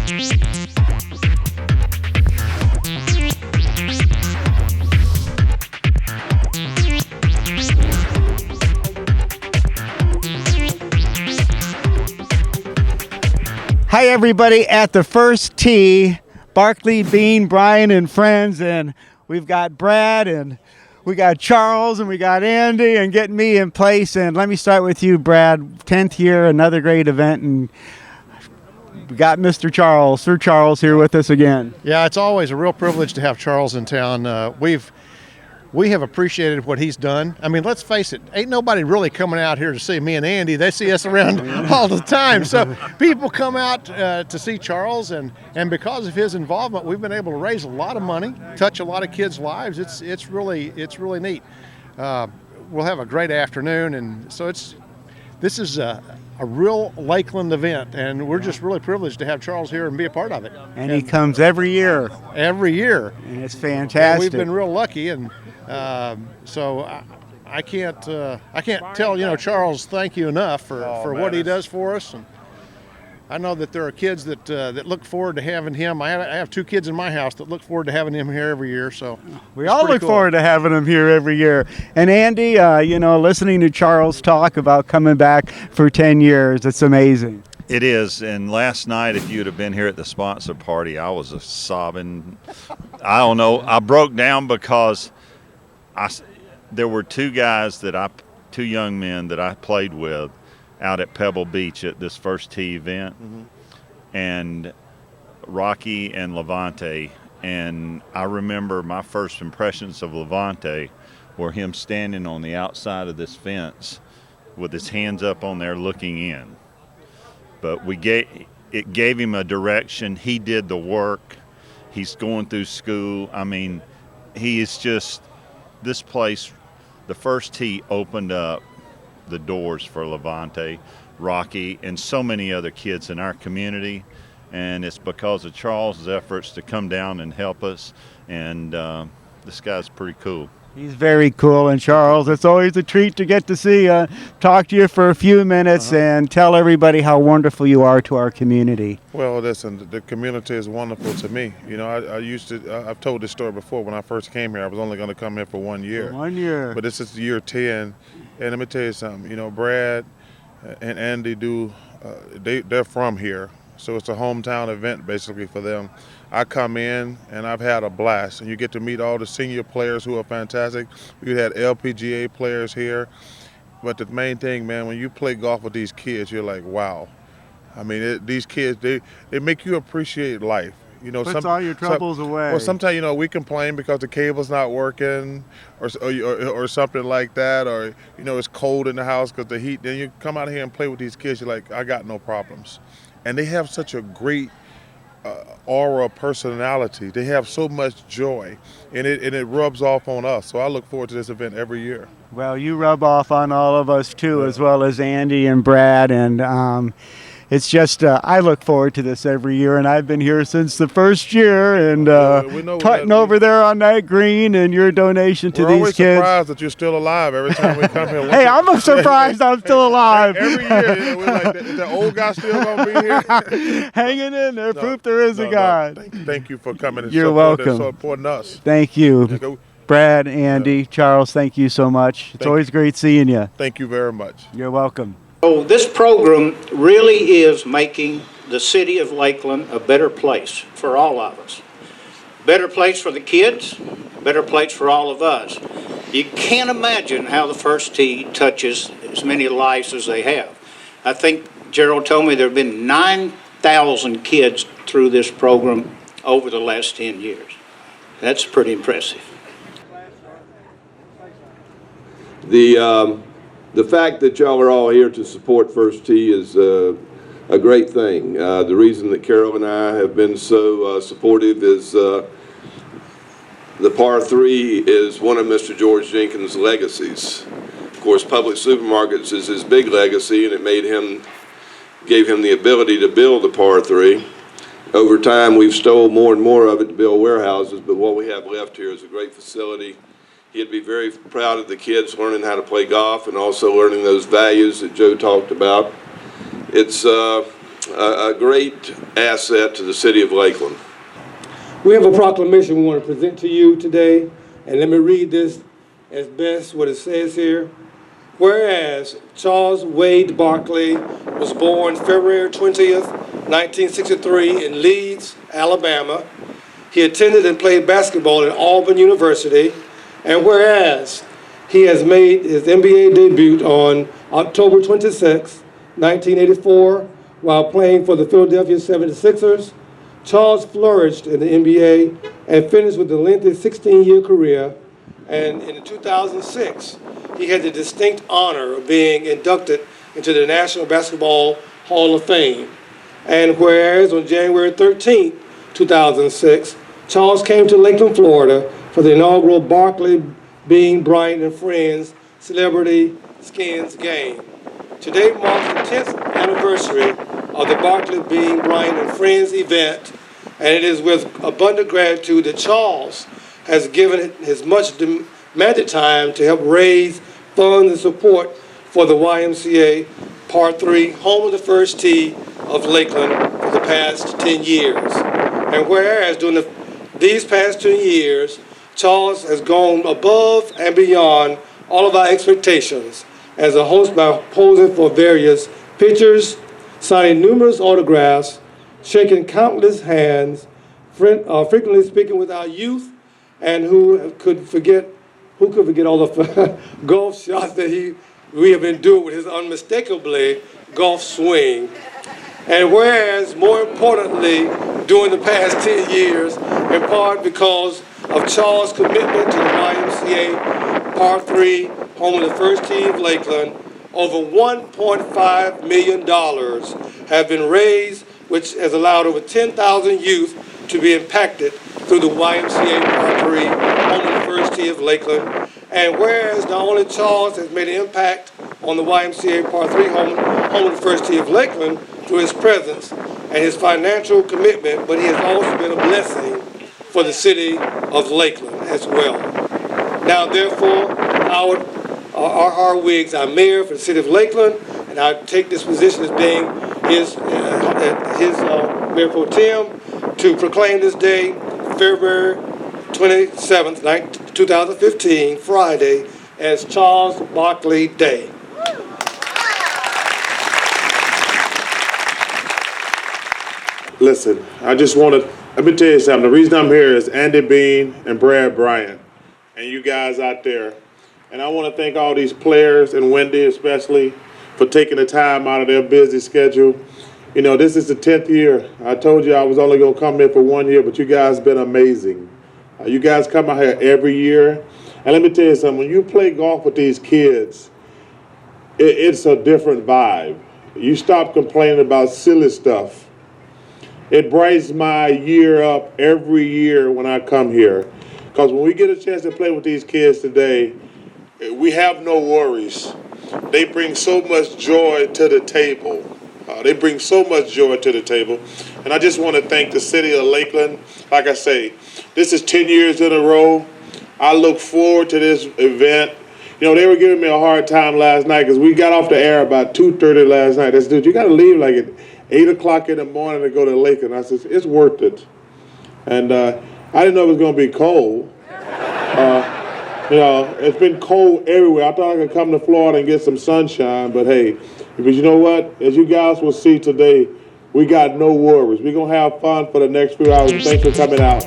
Hi, everybody, at the first tee, Barkley, Bean, Bryant, and friends, and we've got Brad, and we got Charles, and we got Andy, and getting me in place. And let me start with you, Brad. 10th year, another great event, and we got Mr. Charles, Sir Charles, here with us again. Yeah, it's always a real privilege to have Charles in town. We have appreciated what he's done. I mean, let's face it, ain't nobody really coming out here to see me and Andy. They see us around all the time. So people come out to see Charles, and because of his involvement, we've been able to raise a lot of money, touch a lot of kids' lives. It's really neat. We'll have a great afternoon, and so this is a real Lakeland event, and we're just really privileged to have Charles here and be a part of it. And he comes every year. Every year. And it's fantastic. We've been real lucky, and so I can't tell Charles thank you enough for what he does for us. And I know that there are kids that look forward to having him. I have 2 kids in my house that look forward to having him here every year. So we all look forward to having him here every year. And Andy, listening to Charles talk about coming back for 10 years, it's amazing. It is, and last night, if you'd have been here at the sponsor party, I was sobbing. I don't know. I broke down because there were 2 young men that I played with out at Pebble Beach at this first tee event, and Rocky and Levante. And I remember my first impressions of Levante were him standing on the outside of this fence with his hands up on there looking in. But it gave him a direction. He did the work. He's going through school. I mean, he is just, this place, the first tee opened up the doors for Levante, Rocky, and so many other kids in our community. And it's because of Charles' efforts to come down and help us. And this guy's pretty cool. He's very cool. And Charles, it's always a treat to get to see you, talk to you for a few minutes, and tell everybody how wonderful you are to our community. Well, listen, the community is wonderful to me. I've told this story before. When I first came here, I was only going to come here for 1 year. 1 year. But this is year 10. And let me tell you something. Brad and Andy they're from here. So it's a hometown event basically for them. I come in and I've had a blast, and you get to meet all the senior players who are fantastic. We had LPGA players here, but the main thing, man, when you play golf with these kids, you're like, wow. I mean, these kids, they make you appreciate life. Puts all your troubles away. Well, sometimes we complain because the cable's not working, or something like that, or it's cold in the house because the heat. Then you come out here and play with these kids, you're like, I got no problems, and they have such a great aura, personality. They have so much joy, and it rubs off on us. So I look forward to this event every year. Well, you rub off on all of us too, as well as Andy and Brad, and it's just I look forward to this every year, and I've been here since the first year, and putting over there on that green, and your donation to these kids. We're always surprised that you're still alive every time we come here. Hey, I'm surprised I'm still alive. Every year, we're like, is the old guy still going to be here? Hanging in there, proof there is a God. Thank you for coming and You're welcome. supporting us. Thank you. Brad, Andy, Charles, thank you so much. It's always great seeing you. Thank you very much. You're welcome. So this program really is making the city of Lakeland a better place for all of us. Better place for the kids, better place for all of us. You can't imagine how the first tee touches as many lives as they have. I think Gerald told me there have been 9,000 kids through this program over the last 10 years. That's pretty impressive. The fact that y'all are all here to support First Tee is a great thing. The reason that Carol and I have been so supportive is the par 3 is one of Mr. George Jenkins' legacies. Of course, public supermarkets is his big legacy, and it gave him the ability to build the par 3. Over time, we've stole more and more of it to build warehouses, but what we have left here is a great facility. He'd be very proud of the kids learning how to play golf and also learning those values that Joe talked about. It's a great asset to the city of Lakeland. We have a proclamation we want to present to you today, and let me read this as best what it says here. Whereas Charles Wade Barkley was born February 20th, 1963 in Leeds, Alabama. He attended and played basketball at Auburn University. And whereas he has made his NBA debut on October 26, 1984, while playing for the Philadelphia 76ers, Charles flourished in the NBA and finished with a lengthy 16-year career. And in 2006, he had the distinct honor of being inducted into the National Basketball Hall of Fame. And whereas on January 13, 2006, Charles came to Lakeland, Florida for the inaugural Barkley, Bean, Bryant, and Friends Celebrity Skins game. Today marks the 10th anniversary of the Barkley, Bean, Bryant, and Friends event, and it is with abundant gratitude that Charles has given his much demanded time to help raise funds and support for the YMCA Part 3, home of the First Tee of Lakeland for the past 10 years. And whereas during these past 10 years, Charles has gone above and beyond all of our expectations as a host by posing for various pictures, signing numerous autographs, shaking countless hands, frequently speaking with our youth, and who could forget all the golf shots that we have been doing with his unmistakably golf swing. And whereas, more importantly, during the past 10 years, in part because of Charles' commitment to the YMCA Part 3, home of the First Tee of Lakeland, over $1.5 million have been raised, which has allowed over 10,000 youth to be impacted through the YMCA Part 3, home of the First Tee of Lakeland. And whereas not only Charles has made an impact on the YMCA Part 3, home of the First Tee of Lakeland, through his presence and his financial commitment, but he has also been a blessing for the city of Lakeland as well. Now, therefore, Howard R. Wiggs, our mayor for the city of Lakeland, and I take this position as being his mayor pro tem, to proclaim this day, February 27th, 2015, Friday, as Charles Barkley Day. Listen, let me tell you something. The reason I'm here is Andy Bean and Brad Bryant and you guys out there. And I want to thank all these players and Wendy especially for taking the time out of their busy schedule. You know, this is the 10th year. I told you I was only going to come here for 1 year, but you guys have been amazing. You guys come out here every year. And let me tell you something. When you play golf with these kids, it's a different vibe. You stop complaining about silly stuff. It brightens my year up every year when I come here. Because when we get a chance to play with these kids today, we have no worries. They bring so much joy to the table. And I just want to thank the city of Lakeland. Like I say, this is 10 years in a row. I look forward to this event. You know, they were giving me a hard time last night because we got off the air about 2:30 last night. They said, dude, you got to leave like at 8 o'clock in the morning to go to Lakeland. I said, it's worth it. And I didn't know it was going to be cold. You know, it's been cold everywhere. I thought I could come to Florida and get some sunshine, but hey, because you know what? As you guys will see today, we got no worries. We're going to have fun for the next few hours. Thanks for coming out.